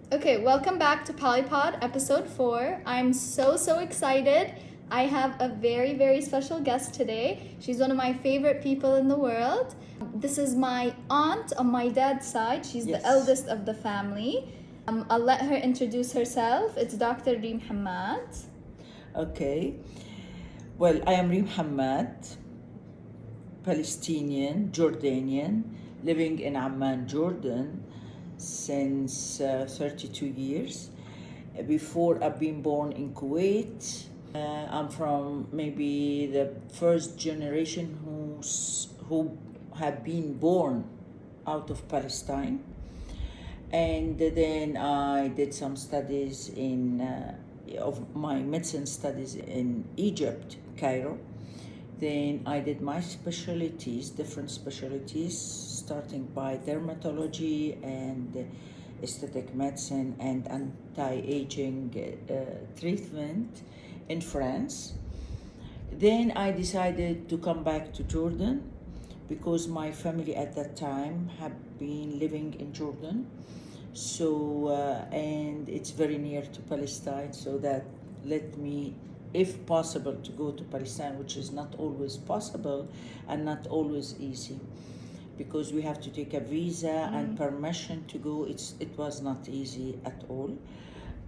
Okay, welcome back to Polypod episode 4. I'm so excited. I have a very special guest today. She's one of my favorite people in the world. This is my aunt on my dad's side. She's the eldest of the family. I'll let her introduce herself. It's Dr. Ali Hammad. Okay. Well, I am Ali Hammad, Palestinian, Jordanian, living in Amman, Jordan since 32 years. Before I've been born in Kuwait. I'm from maybe the first generation who have been born out of Palestine. And then I did some studies of my medicine studies in Egypt, Cairo. Then I did my different specialties, starting by dermatology and aesthetic medicine and anti-aging treatment in France. Then I decided to come back to Jordan because my family at that time had been living in Jordan. So, and it's very near to Palestine, so that let me, if possible, to go to Palestine, which is not always possible and not always easy, because we have to take a visa and permission to go. It was not easy at all,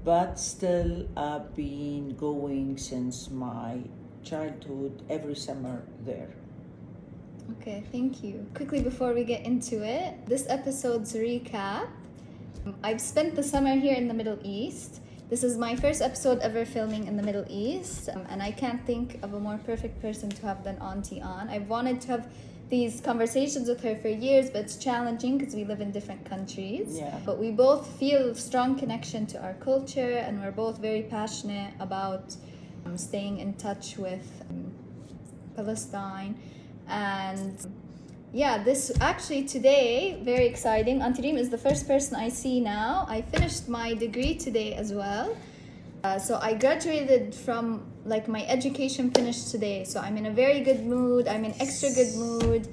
but still I've been going since my childhood every summer there. Okay, thank you. Quickly before we get into it, this episode's recap. I've spent the summer here in the Middle East. This is my first episode ever filming in the Middle East, and I can't think of a more perfect person to have than Auntie on. I've wanted to have these conversations with her for years, but it's challenging because we live in different countries. Yeah. But we both feel strong connection to our culture, and we're both very passionate about staying in touch with Palestine. And yeah, this actually today, very exciting. Auntie Reem is the first person I see now. I finished my degree today as well. So I graduated from, my education finished today. So I'm in a very good mood. I'm in extra good mood.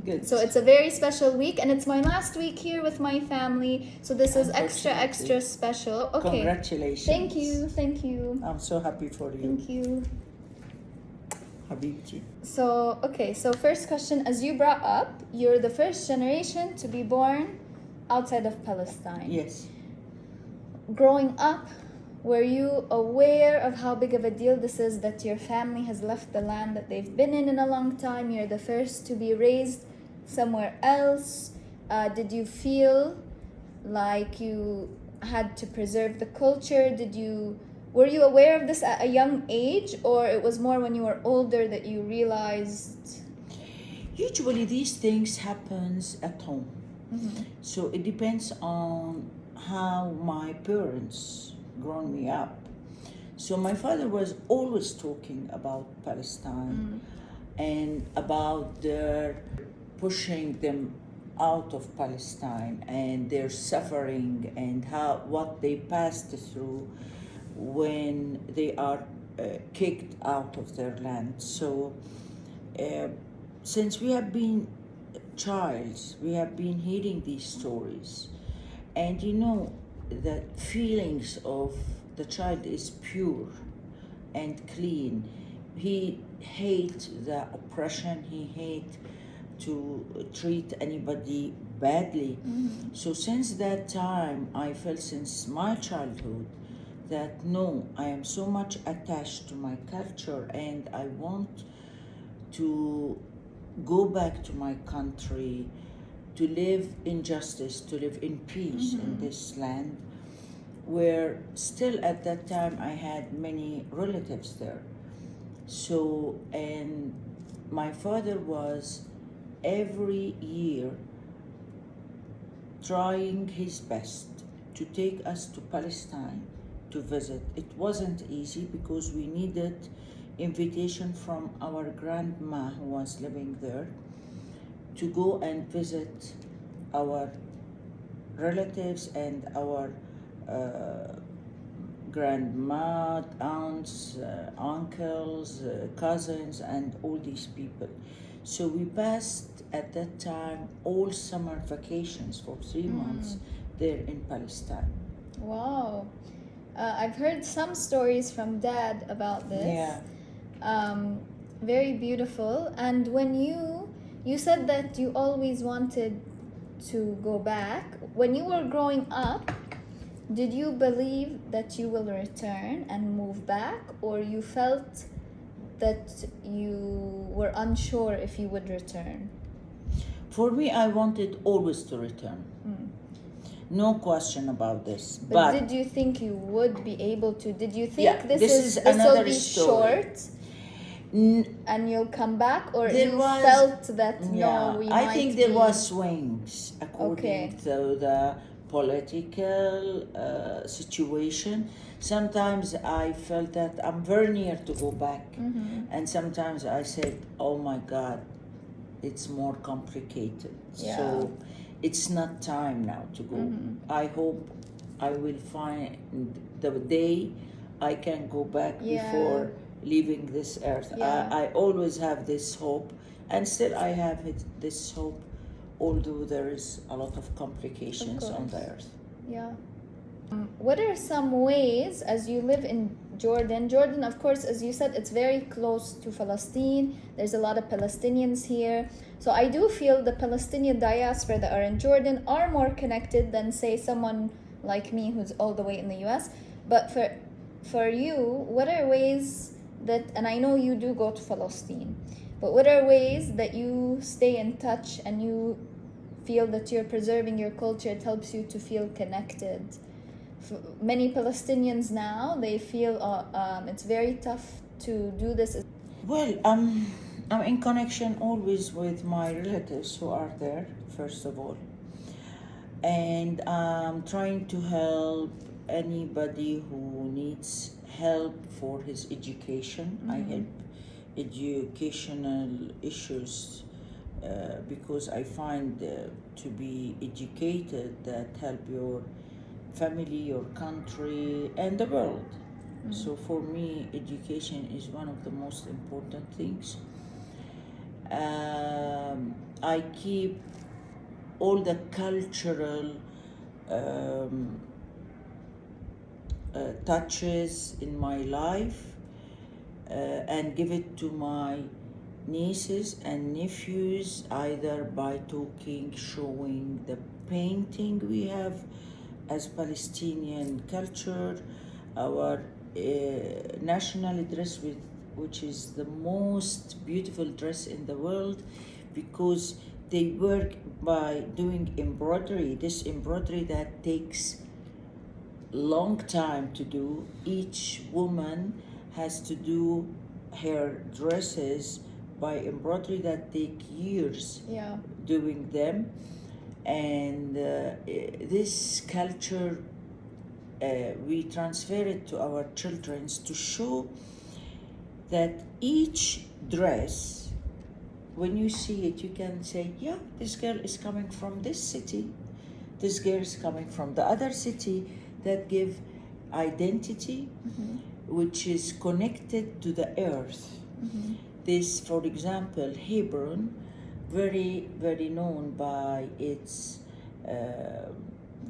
Good. So it's a very special week, and it's my last week here with my family. So this is extra special. Okay. Congratulations. Thank you. I'm so happy for you. Thank you. Habibti. So first question, as you brought up, you're the first generation to be born outside of Palestine. Yes. Growing up, were you aware of how big of a deal this is that your family has left the land that they've been in a long time? You're the first to be raised somewhere else. Did you feel like you had to preserve the culture? Were you aware of this at a young age, or it was more when you were older that you realized? Usually these things happens at home. Mm-hmm. So it depends on how my parents grown me up. So my father was always talking about Palestine and about their pushing them out of Palestine and their suffering and what they passed through when they are kicked out of their land. So since we have been childs, we have been hearing these stories, and the feelings of the child is pure and clean. He hate the oppression, he hate to treat anybody badly. So since that time, I felt since my childhood that no, I am so much attached to my culture and I want to go back to my country, to live in justice, to live in peace in this land, where still at that time I had many relatives there. So, and my father was every year trying his best to take us to Palestine to visit. It wasn't easy because we needed invitation from our grandma who was living there to go and visit our relatives and our grandma, aunts, uncles, cousins, and all these people. So we passed at that time all summer vacations for 3 months there in Palestine. Wow. I've heard some stories from Dad about this. Yeah. Very beautiful. And when you said that you always wanted to go back, when you were growing up, did you believe that you will return and move back, or you felt that you were unsure if you would return? For me, I wanted always to return. No question about this. But did you think you would be able to? Did you think Yeah, this will another be story. Short and you'll come back, or you felt that no, we I might think there be... was swings according to the political situation. Sometimes I felt that I'm very near to go back, and sometimes I said, "Oh my God, it's more complicated." Yeah. So it's not time now to go. I hope I will find the day I can go back before leaving this earth. Yeah. I always have this hope, and still I have this hope, although there is a lot of complications on the earth. Yeah. What are some ways, as you live in Jordan? Jordan, of course, as you said, it's very close to Palestine. There's a lot of Palestinians here. So I do feel the Palestinian diaspora that are in Jordan are more connected than, say, someone like me who's all the way in the US. But for you, what are ways that, and I know you do go to Palestine, but what are ways that you stay in touch and you feel that you're preserving your culture? It helps you to feel connected. Many Palestinians now, they feel it's very tough to do this. Well, I'm in connection always with my relatives who are there, first of all. And I'm trying to help anybody who needs help for his education. I help educational issues because I find to be educated that help your family, your country, and the world. So for me, education is one of the most important things. I keep all the cultural touches in my life and give it to my nieces and nephews, either by talking, showing the painting we have as Palestinian culture, our national dress, which is the most beautiful dress in the world, because they work by doing embroidery. This embroidery that takes long time to do. Each woman has to do her dresses by embroidery that take years doing them. And this culture, we transfer it to our children to show that each dress, when you see it, you can say, yeah, this girl is coming from this city, this girl is coming from the other city. That give identity, which is connected to the earth. This, for example, Hebron, very, very known by its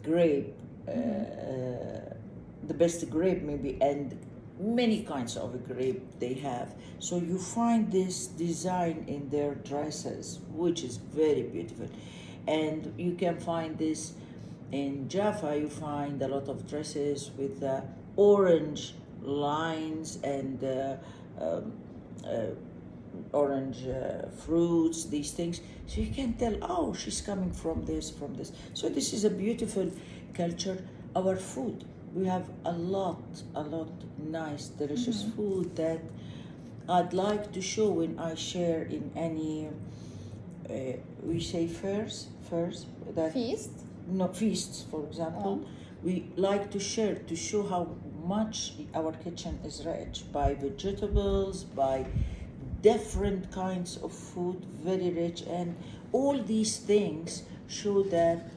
grape, the best grape maybe, and many kinds of grape they have. So you find this design in their dresses, which is very beautiful. And you can find this in Jaffa. You find a lot of dresses with orange lines and orange fruits, these things. So you can tell, oh, she's coming from this. So this is a beautiful culture. Our food, we have a lot nice, delicious food that I'd like to show when I share in any, we say fairs, that feast? No, feasts, for example. We like to share, to show how much our kitchen is rich by vegetables, by different kinds of food, very rich. And all these things show that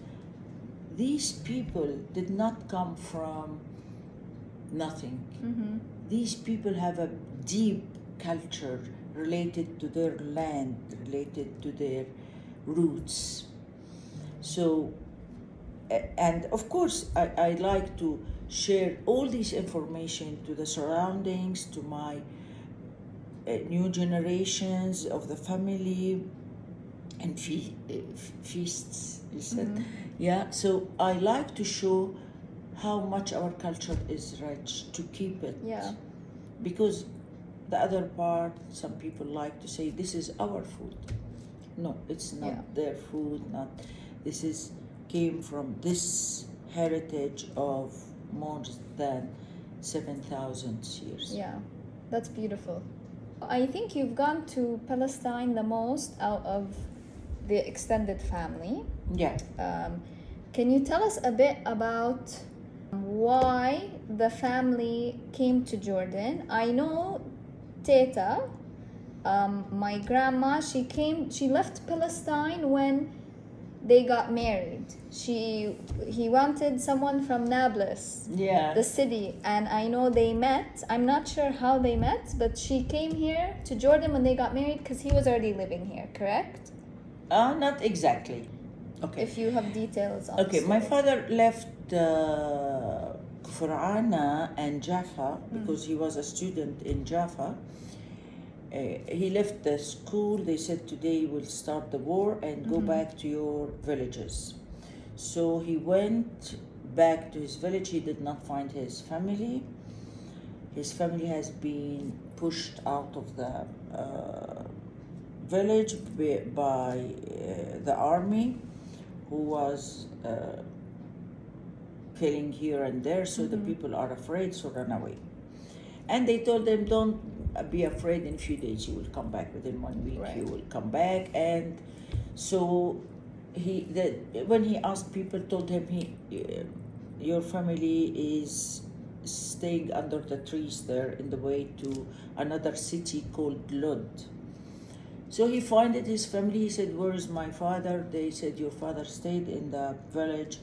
these people did not come from nothing. These people have a deep culture related to their land, related to their roots. So And of course, I like to share all this information to the surroundings, to my new generations of the family, and feasts, you said. Mhm. Yeah, so I like to show how much our culture is rich, to keep it. Yeah. Because the other part, some people like to say, this is our food. No, it's not Yeah. their food, not, this is came from this heritage of more than 7,000 years. Yeah, that's beautiful. I think you've gone to Palestine the most out of the extended family. Yeah. Can you tell us a bit about why the family came to Jordan? I know Teta, my grandma, she left Palestine when they got married. He wanted someone from Nablus, Yeah. the city, and I know they met. I'm not sure how they met, but she came here to Jordan when they got married because he was already living here, correct? Not exactly. Okay. If you have details on Okay, the my story. father left Fur'ana and Jaffa because he was a student in Jaffa. He left the school. They said, today we'll start the war and go back to your villages. So he went back to his village. He did not find his family. His family has been pushed out of the village by the army, who was killing here and there. So the people are afraid, so run away. And they told them, don't be afraid, in a few days you will come back, within 1 week. Right. You will come back. And so when he asked people, told him, your family is staying under the trees there in the way to another city called Lod. So he found his family. He said, where is my father? They said, your father stayed in the village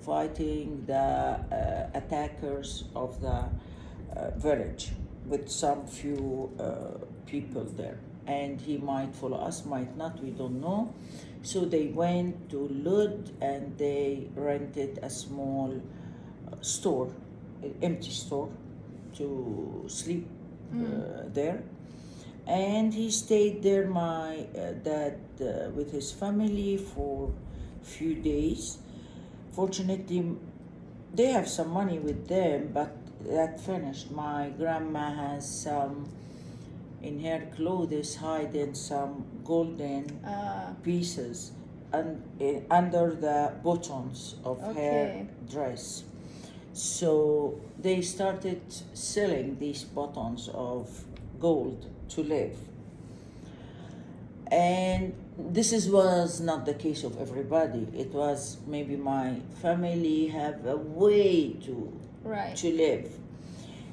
fighting the attackers of the village with some few people there. And he might follow us, might not, we don't know. So they went to Lud and they rented a small store, an empty store, to sleep there. And he stayed there, my dad, with his family for a few days. Fortunately, they have some money with them, but that finished. My grandma has some in her clothes hiding some golden pieces under the buttons of her dress. So they started selling these buttons of gold to live. And this was not the case of everybody. It was maybe my family have a way to live.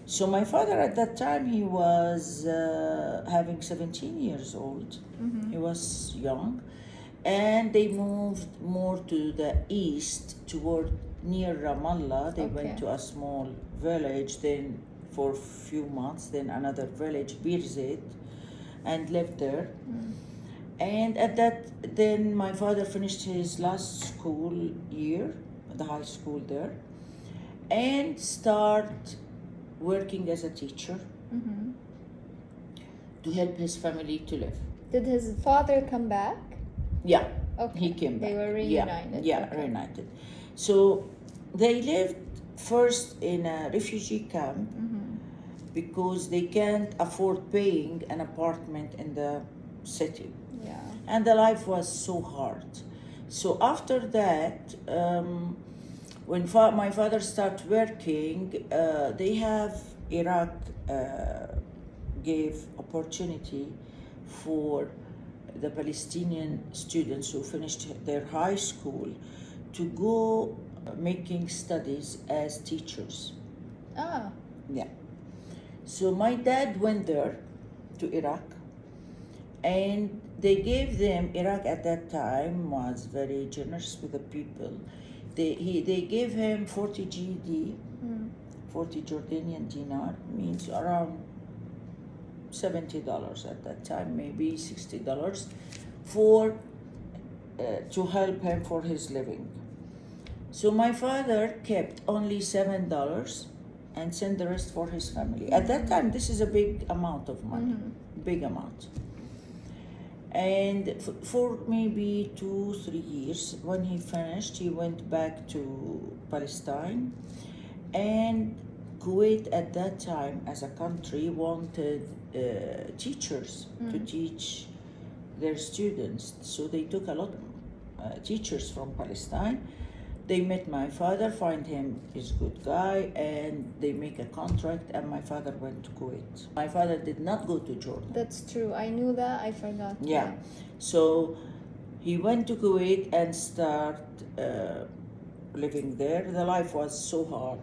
So my father at that time, he was having 17 years old. He was young. And they moved more to the east, toward near Ramallah. They went to a small village, then for a few months, then another village, Birzeit, and lived there. And at that, then my father finished his last school year, the high school there, and start working as a teacher to help his family to live. Did his father come back? Yeah, okay. He came back. They were reunited. Yeah, reunited. So they lived first in a refugee camp because they can't afford paying an apartment in the city. Yeah. And the life was so hard. So after that, when my father started working, they have Iraq gave opportunity for the Palestinian students who finished their high school to go making studies as teachers. Ah. Yeah. So my dad went there to Iraq, and they gave them, Iraq at that time was very generous with the people. They gave him 40 GD, 40 Jordanian dinar, means around $70 at that time, maybe $60, for to help him for his living. So my father kept only $7 and sent the rest for his family. At that time, this is a big amount of money, big amount. And for maybe 2-3 years, when he finished, he went back to Palestine. And Kuwait at that time, as a country, wanted teachers to teach their students. So they took a lot of teachers from Palestine. They met my father, find him is a good guy, and they make a contract, and my father went to Kuwait. My father did not go to Jordan. That's true. I knew that. I forgot. Yeah. So he went to Kuwait and start living there. The life was so hard,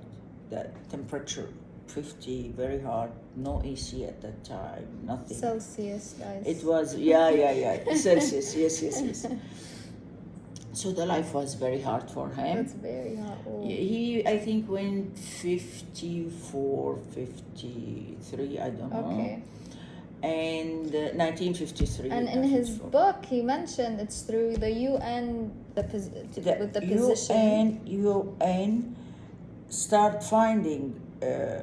the temperature 50, very hard, no AC at that time, nothing. Celsius, guys. It was, yeah. Celsius, yes. So the life was very hard for him. That's very hard. Oh. He, I think, went 54, 53, I don't know. Okay. And 1953. And in his book, he mentioned it's through the UN, with the position. UN start finding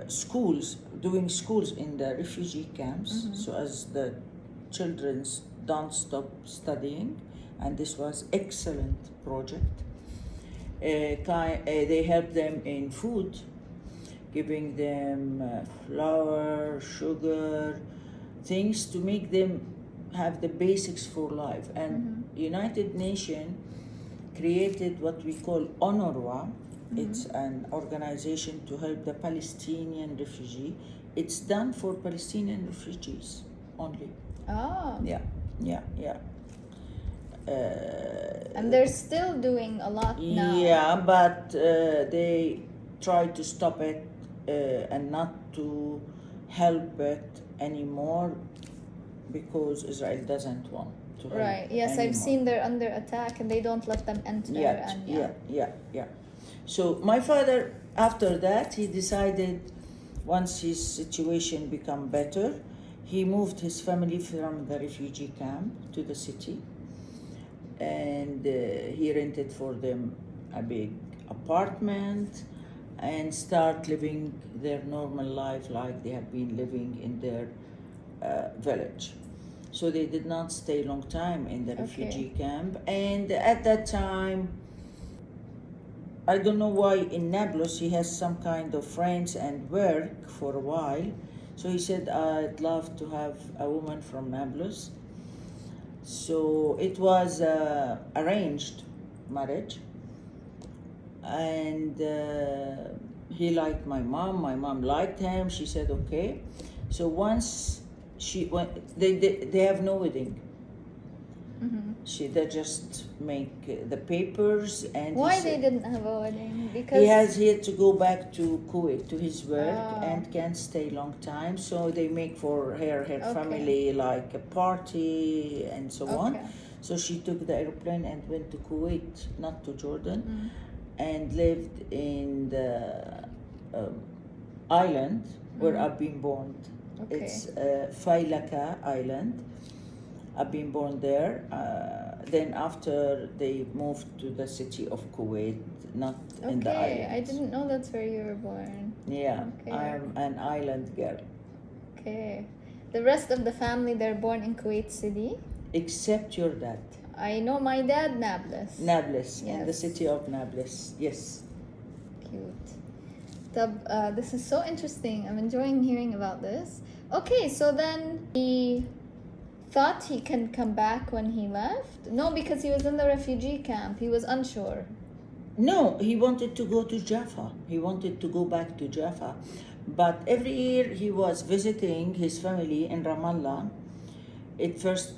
schools, doing schools in the refugee camps, so as the children don't stop studying. And this was excellent project. They help them in food, giving them flour, sugar, things to make them have the basics for life. And United Nations created what we call UNRWA. It's an organization to help the Palestinian refugee. It's done for Palestinian refugees only. Oh. Yeah. And they're still doing a lot now. Yeah, but they try to stop it and not to help it anymore because Israel doesn't want to help. Right. Yes, anymore. I've seen they're under attack and they don't let them enter. Yeah. So my father, after that, he decided, once his situation become better, he moved his family from the refugee camp to the city. And he rented for them a big apartment and start living their normal life like they have been living in their village. So they did not stay long time in the refugee camp. And at that time, I don't know why in Nablus he has some kind of friends and work for a while. So he said, I'd love to have a woman from Nablus. So it was arranged marriage, and he liked my mom liked him. She said okay. So once she went, they have no wedding. They just make the papers. And why they didn't have a wedding? Because he had to go back to Kuwait to his work and can't stay long time. So they make for her family like a party and so on. So she took the airplane and went to Kuwait, not to Jordan, and lived in the island where I've been born. It's Failaka Island. I've been born there. Then after they moved to the city of Kuwait, not in the island. I didn't know that's where you were born. Yeah, I'm an island girl. Okay. The rest of the family, they're born in Kuwait City? Except your dad. I know my dad, Nablus. Nablus, in the city of Nablus, yes. Cute. This is so interesting. I'm enjoying hearing about this. Okay, so then he thought he can come back when he left? No, because he was in the refugee camp. He was unsure. No, he wanted to go to Jaffa. He wanted to go back to Jaffa. But every year he was visiting his family in Ramallah. At first,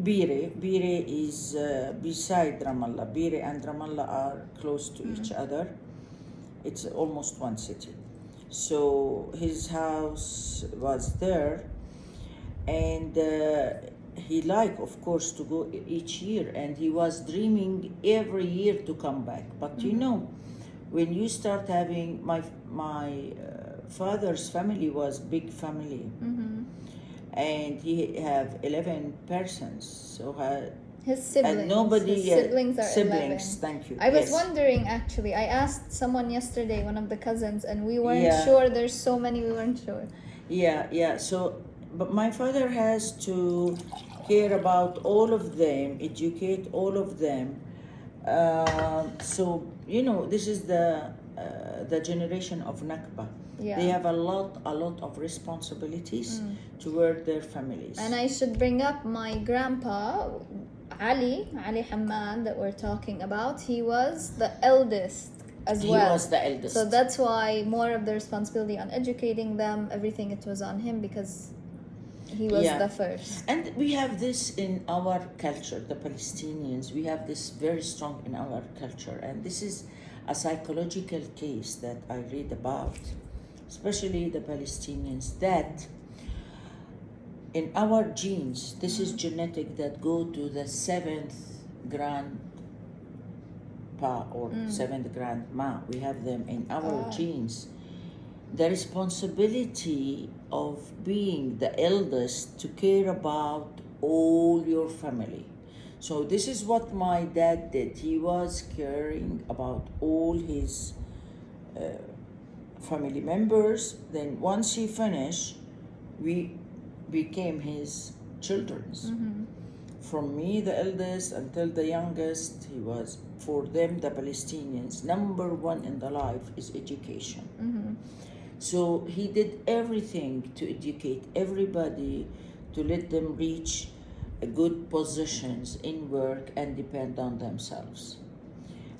Bire is beside Ramallah. Bire and Ramallah are close to each other. It's almost one city. So his house was there. And he liked, of course, to go each year. And he was dreaming every year to come back. But you know, when you start having, my father's family was big family. And he have 11 persons. So His siblings. And nobody, His siblings are 11. Thank you. I was Yes. wondering, actually. I asked someone yesterday, one of the cousins, and we weren't Yeah. sure. There's so many, we weren't sure. Yeah. So, but my father has to care about all of them, educate all of them. So, this is the generation of nakba. Yeah. They have a lot of responsibilities toward their families. And I should bring up my grandpa, Ali Hammad, that we're talking about. He was the eldest as well. He was the eldest. So that's why more of the responsibility on educating them, everything, it was on him because he was the first. And we have this in our culture, the Palestinians. We have this very strong in our culture. And this is a psychological case that I read about, especially the Palestinians, that in our genes, this is genetic, that go to the seventh grandpa or seventh grandma. We have them in our genes. The responsibility of being the eldest to care about all your family. So this is what my dad did. He was caring about all his family members. Then once he finished, we became his children's. From me, the eldest, until the youngest, he was, for them, the Palestinians, number one in the life is education. So he did everything to educate everybody, to let them reach good positions in work and depend on themselves.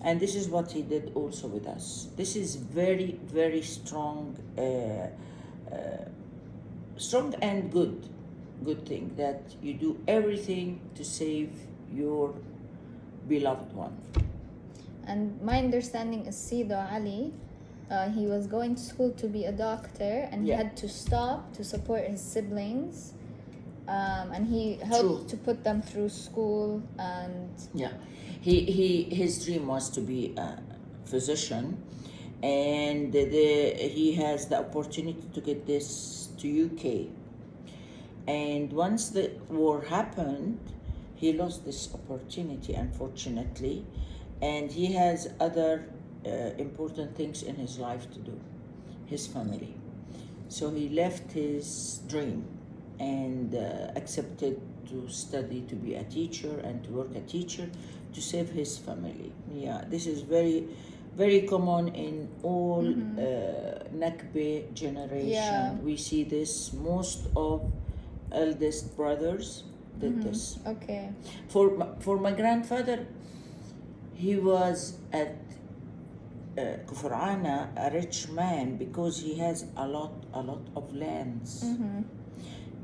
And this is what he did also with us. This is very, very strong, strong and good thing, that you do everything to save your beloved one. And my understanding is Sida Ali, he was going to school to be a doctor, and he had to stop to support his siblings, and he helped to put them through school. And his dream was to be a physician, and he has the opportunity to get this to UK. And once the war happened, he lost this opportunity, unfortunately, and he has other important things in his life to do, his family. So he left his dream and accepted to study to be a teacher and to work a teacher to save his family. Yeah, this is very, very common in all nakba generation. Yeah. We see this. Most of eldest brothers did this. Okay. For my grandfather, he was at Kufrana, a rich man, because he has a lot of lands.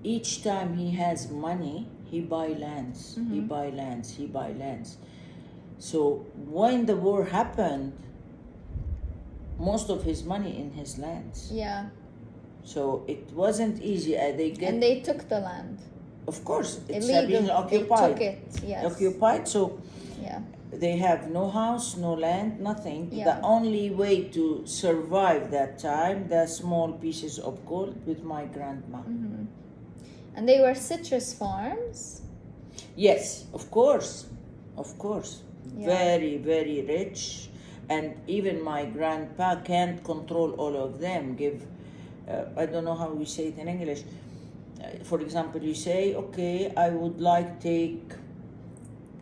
Each time he has money, he buy lands. He buy lands. So when the war happened, most of his money in his lands. Yeah. So it wasn't easy. And they took the land. Of course, it's Illegal. being occupied. They took it. Yes. Occupied. So yeah. They have no house, no land, nothing. Yeah. The only way to survive that time, the small pieces of gold with my grandma. And they were citrus farms. Yes, of course. Yeah. Very, very rich. And even my grandpa can't control all of them. I don't know how we say it in English. For example, you say, okay, I would like take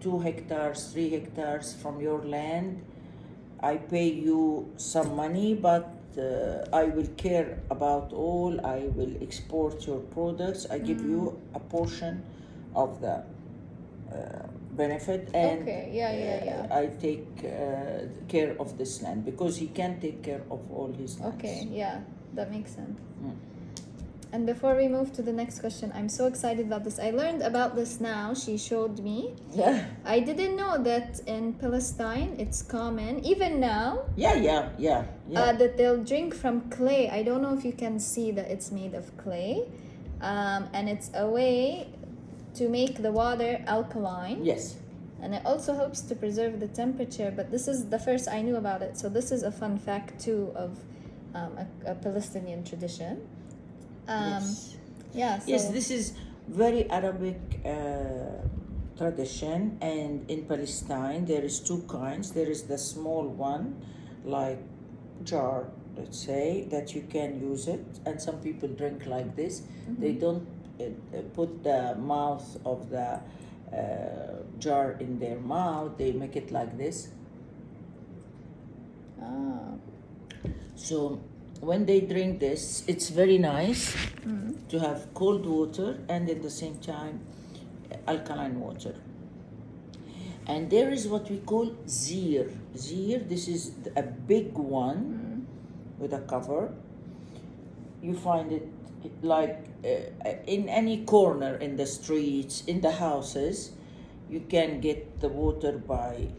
2 hectares, 3 hectares from your land. I pay you some money, but I will care about all. I will export your products. I give you a portion of the benefit, and I take care of this land, because he can't take care of all his lands. Okay, yeah, that makes sense. And before we move to the next question, I'm so excited about this. I learned about this now. She showed me. Yeah. I didn't know that in Palestine it's common, even now. Yeah. That they'll drink from clay. I don't know if you can see that it's made of clay. And it's a way to make the water alkaline. Yes. And it also helps to preserve the temperature. But this is the first I knew about it. So this is a fun fact too of a Palestinian tradition. Yes. Yeah. So Yes, this is very Arabic tradition, and in Palestine there is two kinds. There is the small one, like jar, let's say, that you can use it, and some people drink like this. They don't put the mouth of the jar in their mouth. They make it like this. Ah. So when they drink this, it's very nice to have cold water and at the same time alkaline water. And there is what we call zir. Zir, this is a big one with a cover. You find it like in any corner in the streets, in the houses. You can get the water by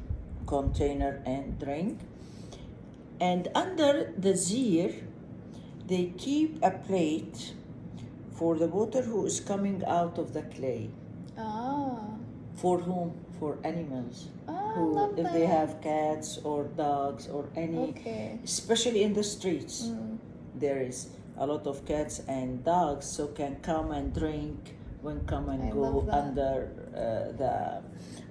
container and drink. And under the zir, they keep a plate for the water who is coming out of the clay. Ah. For whom? For animals. Ah, Who, love if they that. have cats or dogs or any, Okay. especially in the streets, there is a lot of cats and dogs, so can come and drink when come and I go love that. under the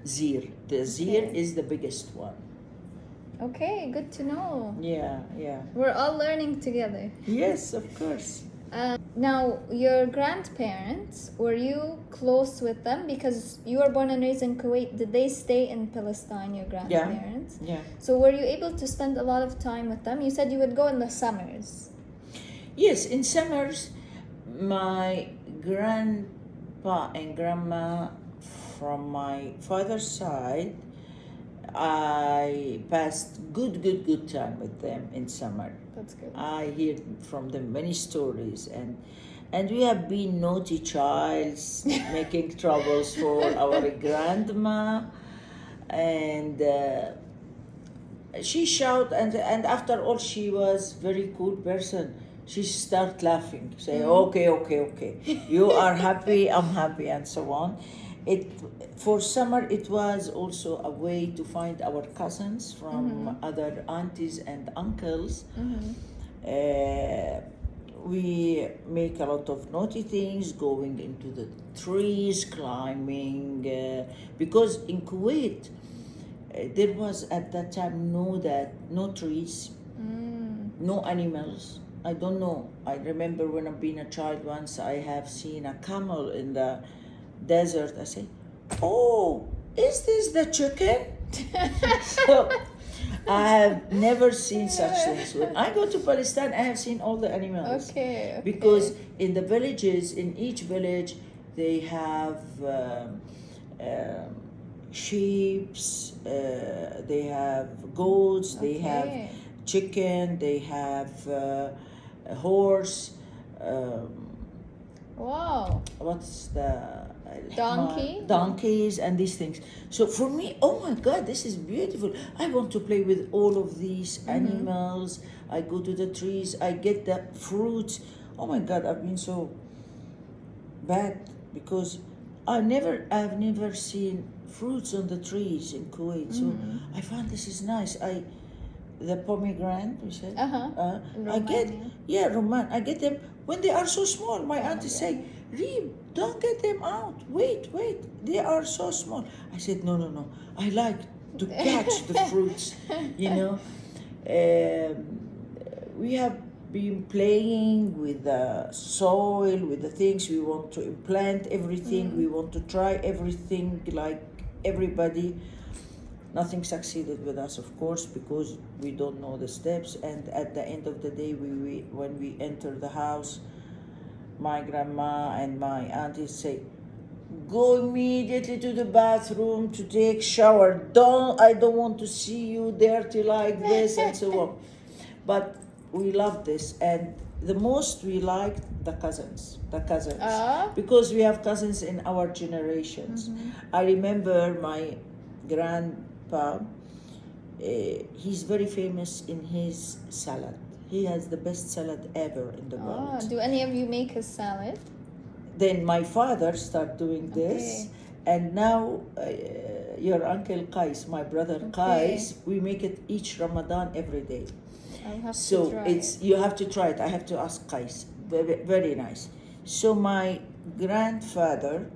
zir. The zir Okay. is the biggest one. Okay, good to know. Yeah, yeah. We're all learning together. Yes, of course. Now, your grandparents, were you close with them? Because you were born and raised in Kuwait. Did they stay in Palestine, your grandparents? Yeah. So were you able to spend a lot of time with them? You said you would go in the summers. Yes, in summers, my grandpa and grandma from my father's side, I passed good time with them in summer. That's good. I hear from them many stories, and we have been naughty childs, making troubles for our grandma, and she shout, and after all, she was very cool person. She start laughing, say, okay, you are happy, I'm happy, and so on. For summer, it was also a way to find our cousins from other aunties and uncles. We make a lot of naughty things, going into the trees, climbing, because in Kuwait, there was at that time no trees, no animals. I don't know. I remember when I've been a child once, I have seen a camel in the desert. I say, oh, is this the chicken? So I have never seen such things. When I go to Palestine, I have seen all the animals. Okay. Because in the villages, in each village, they have sheep, they have goats, they have Okay. chicken, they have a horse. Wow. What's the Donkey? donkeys and these things. So for me, oh my God, this is beautiful. I want to play with all of these animals. I go to the trees, I get the fruits. Oh my God, I've been so bad because I've never seen fruits on the trees in Kuwait. So I found this is nice. The pomegranate, we said. I get, Roman. I get them when they are so small. My auntie say, Reem, don't get them out. Wait. They are so small. I said, no. I like to catch the fruits, you know. We have been playing with the soil, with the things we want to implant, everything. We want to try everything like everybody. Nothing succeeded with us, of course, because we don't know the steps. And at the end of the day, when we enter the house, my grandma and my aunties say, go immediately to the bathroom to take shower. I don't want to see you dirty like this, and so on. But we love this, and the most we liked the cousins, because we have cousins in our generations. I remember my grandpa, he's very famous in his salad. He has the best salad ever in the world. Do any of you make a salad? Then my father started doing this, and now your uncle Qais, my brother Qais, we make it each Ramadan every day. I'll have So to try you have to try it. I have to ask Qais. Very, very nice. So my grandfather,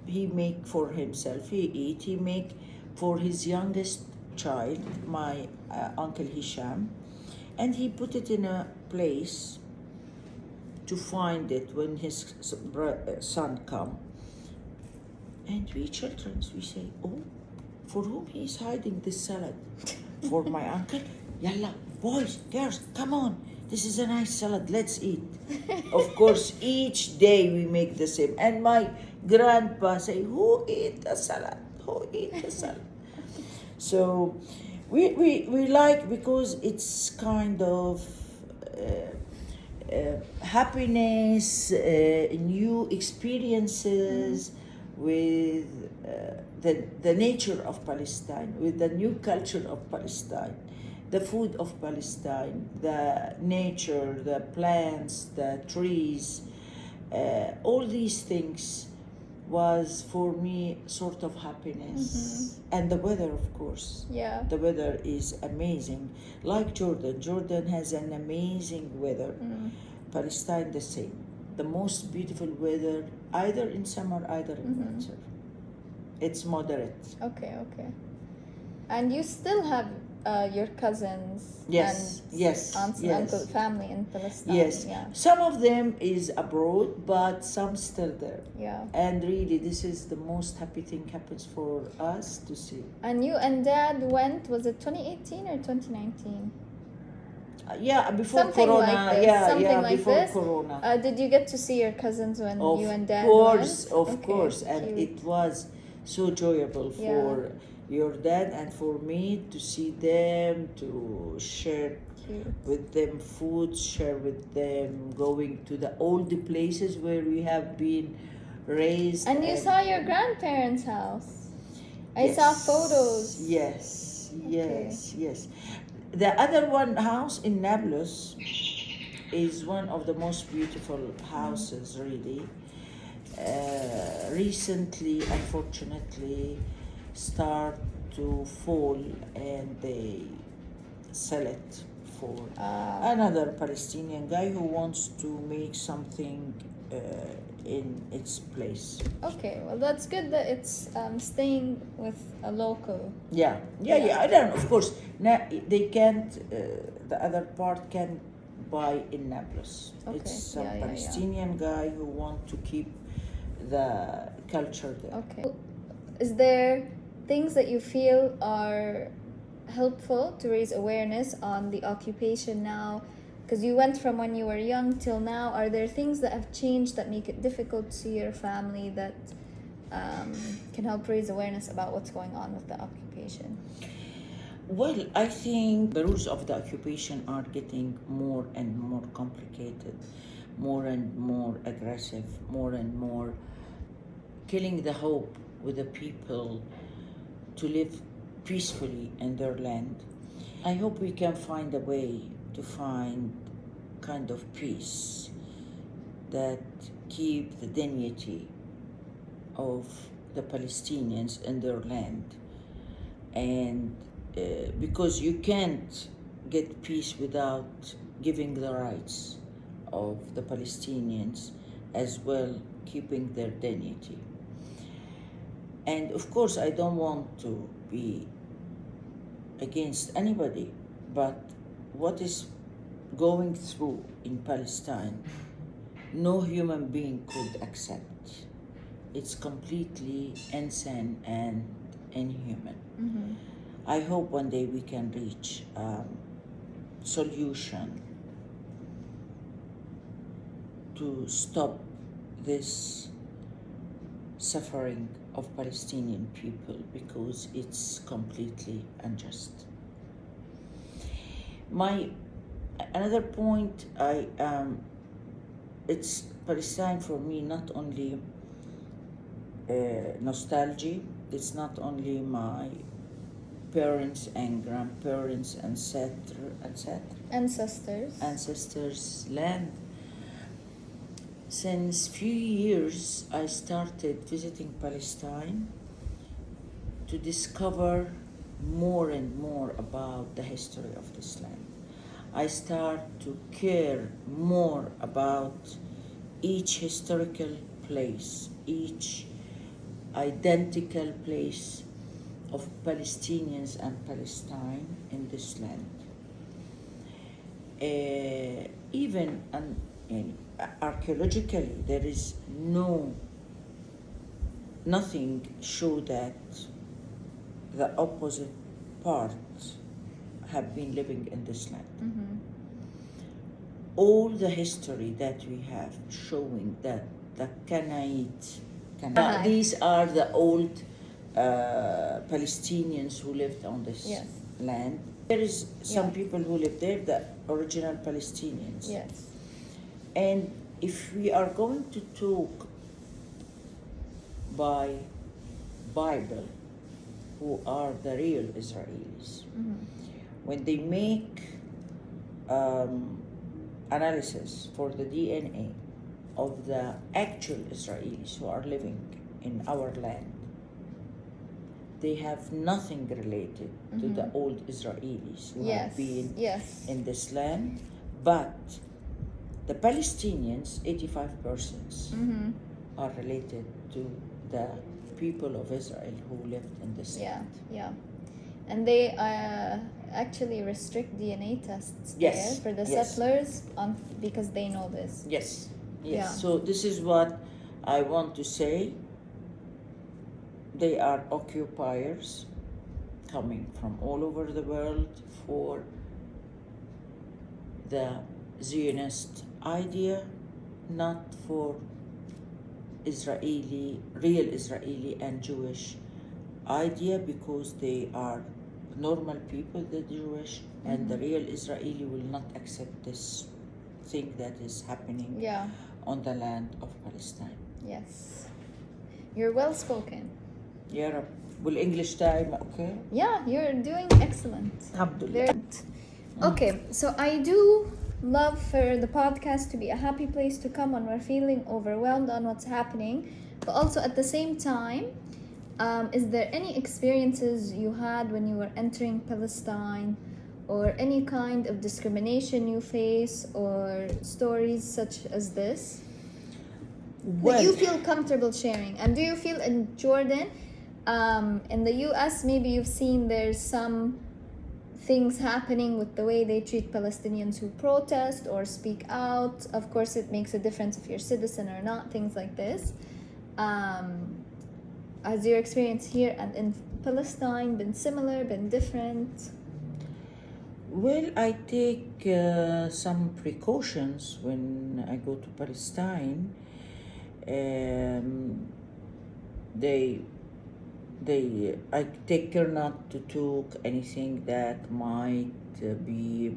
he make for himself, he eat, he make for his youngest child, my Uncle Hisham, and he put it in a place to find it when his son come. And we children, we say, oh, for whom he is hiding this salad? For my uncle? Yalla, boys, girls, come on. This is a nice salad, let's eat. Of course, each day we make the same. And my grandpa say, who eat the salad? Who eat the salad? So we like, because it's kind of happiness, new experiences with the nature of Palestine, with the new culture of Palestine, the food of Palestine, the nature, the plants, the trees, all these things was for me sort of happiness. And the weather, of course. Yeah. The weather is amazing. Like Jordan. Jordan has an amazing weather. Palestine the same. The most beautiful weather, either in summer, either in winter. It's moderate. Okay. And you still have your cousins Yes, and yes, aunts and yes. uncle family in Palestine. Yes. Yeah. Some of them is abroad, but some still there. Yeah. And really, this is the most happy thing happens for us to see. And you and Dad went, was it 2018 or 2019? Yeah, before Something Corona. like this. Yeah, Something yeah, like before this. Corona. Did you get to see your cousins when you and Dad course, went? Of course, and cute. it was so enjoyable for your dad and for me to see them, to share with them food, share with them going to the old places where we have been raised. And you saw your grandparents' house. I saw photos. Yes. The other one house in Nablus is one of the most beautiful houses, really. Recently, unfortunately, start to fall and they sell it for another Palestinian guy who wants to make something in its place. Okay, well that's good that it's staying with a local. Yeah. I don't know, of course. They can't, the other part can buy in Nablus. Okay. It's some Palestinian guy who want to keep the culture there. Okay. Is there things that you feel are helpful to raise awareness on the occupation now? Because you went from when you were young till now. Are there things that have changed that make it difficult to see your family that can help raise awareness about what's going on with the occupation? Well, I think the rules of the occupation are getting more and more complicated, more and more aggressive, more and more killing the hope with the people to live peacefully in their land. I hope we can find a way to find kind of peace that keep the dignity of the Palestinians in their land. And because you can't get peace without giving the rights of the Palestinians as well, keeping their dignity. And of course, I don't want to be against anybody, but what is going through in Palestine, no human being could accept. It's completely insane and inhuman. I hope one day we can reach a solution to stop this suffering of Palestinian people, because it's completely unjust. Another point, it's Palestine for me not only nostalgia, it's not only my parents and grandparents, ancestors' land. Since few years, I started visiting Palestine to discover more and more about the history of this land. I start to care more about each historical place, each identical place of Palestinians and Palestine in this land. Even archaeologically, there is nothing show that the opposite parts have been living in this land. Mm-hmm. All the history that we have showing that the Canaanites, these are the old Palestinians who lived on this Yes. land. There is some Yeah. people who live there, the original Palestinians. Yes. And if we are going to talk by Bible, who are the real Israelis, Mm-hmm. when they make analysis for the DNA of the actual Israelis who are living in our land, they have nothing related to the old Israelis who have been Yes. in this land, but the Palestinians, 85%, Mm-hmm. are related to the people of Israel who lived in this Yeah. land. Yeah. And they actually restrict DNA tests Yes, there for the yes. settlers because they know this. Yes, yes. Yeah. So this is what I want to say. They are occupiers coming from all over the world for the Zionist idea, not for real Israeli and Jewish idea, because they are normal people, the Jewish, and the real Israeli will not accept this thing that is happening Yeah. on the land of Palestine. Yes. You're well spoken. Ya Rab. Will English time, okay? Yeah, you're doing excellent. Alhamdulillah. Okay, so I do love for the podcast to be a happy place to come when we're feeling overwhelmed on what's happening, but also at the same time, is there any experiences you had when you were entering Palestine, or any kind of discrimination you face, or stories such as this that you feel comfortable sharing? And do you feel in Jordan, in the US, maybe you've seen there's some things happening with the way they treat Palestinians who protest or speak out? Of course, it makes a difference if you're a citizen or not, things like this. Has your experience here and in Palestine been similar, been different? Well, I take some precautions when I go to Palestine. I take care not to talk anything that might be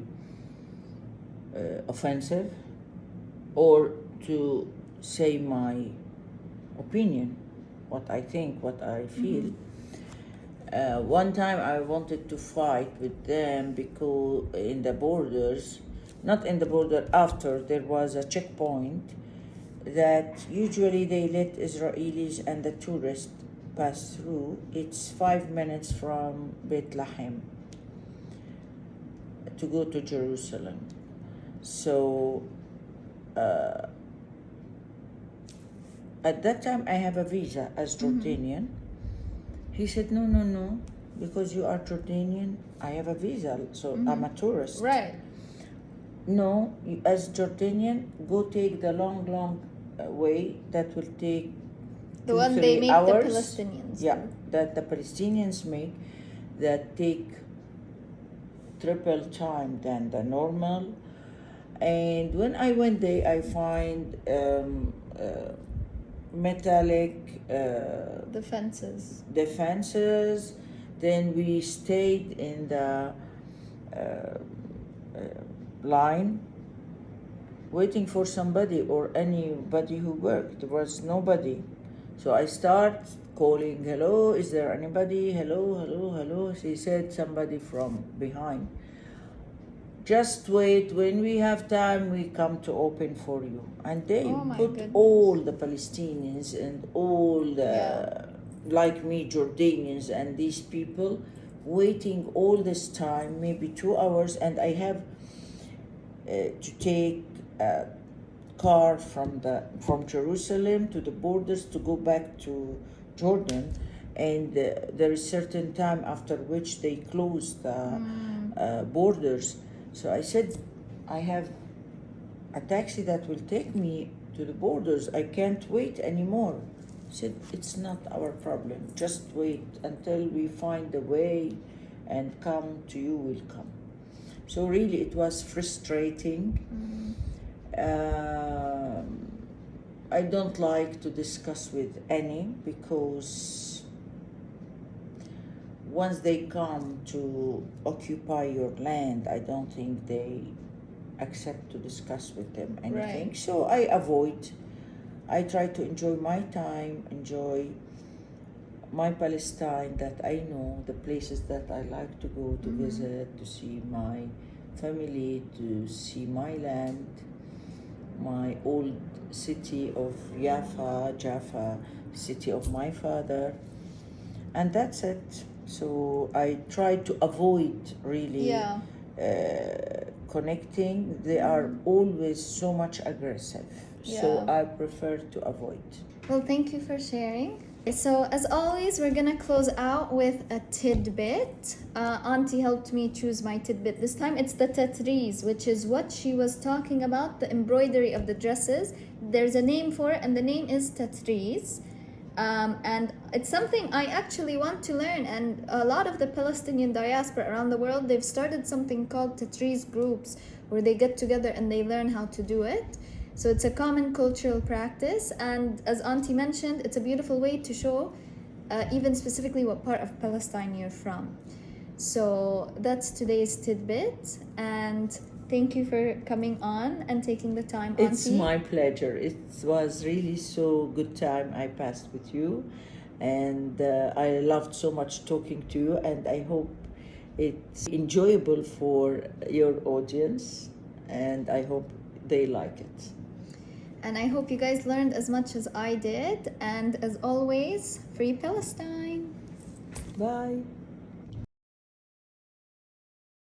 offensive, or to say my opinion, what I think, what I feel. One time I wanted to fight with them because in the borders, not in the border, after there was a checkpoint that usually they let Israelis and the tourists pass through. It's 5 minutes from Bethlehem to go to Jerusalem. So at that time I have a visa as Jordanian. He said, no, because you are Jordanian, I have a visa, so I'm a tourist. Right. No, as Jordanian, go take the long way that will take The 2-3 one they make hours. the Palestinians Yeah, do. that the Palestinians make, that take triple time than the normal. And when I went there, I find metallic defenses. Then we stayed in the line waiting for somebody or anybody who worked. There was nobody. So I start calling, hello, is there anybody? Hello. She said, somebody from behind. Just wait, when we have time, we come to open for you. And they put all the Palestinians and all the, like me, Jordanians and these people waiting all this time, maybe 2 hours, and I have to take car from Jerusalem to the borders to go back to Jordan, and there is certain time after which they close the borders. So I said, I have a taxi that will take me to the borders. I can't wait anymore. He said, it's not our problem. Just wait until we find a way and come to you, will come. So really it was frustrating. I don't like to discuss with any, because once they come to occupy your land, I don't think they accept to discuss with them anything. Right. So I avoid. I try to enjoy my time, enjoy my Palestine that I know, the places that I like to go to visit, to see my family, to see my land, my old city of Jaffa, city of my father, and that's it. So I try to avoid really connecting. They are always so much aggressive, so I prefer to avoid. Well, thank you for sharing. So as always, we're gonna close out with a tidbit. Auntie helped me choose my tidbit this time. It's the tatreez, which is what she was talking about, the embroidery of the dresses. There's a name for it, and the name is tatreez. And it's something I actually want to learn, and a lot of the Palestinian diaspora around the world, they've started something called tatreez groups, where they get together and they learn how to do it. So it's a common cultural practice, and as Auntie mentioned, it's a beautiful way to show even specifically what part of Palestine you're from. So that's today's tidbit, and thank you for coming on and taking the time, Auntie. It's my pleasure. It was really so good time I passed with you, and I loved so much talking to you, and I hope it's enjoyable for your audience, and I hope they like it. And I hope you guys learned as much as I did, and as always, free Palestine! Bye.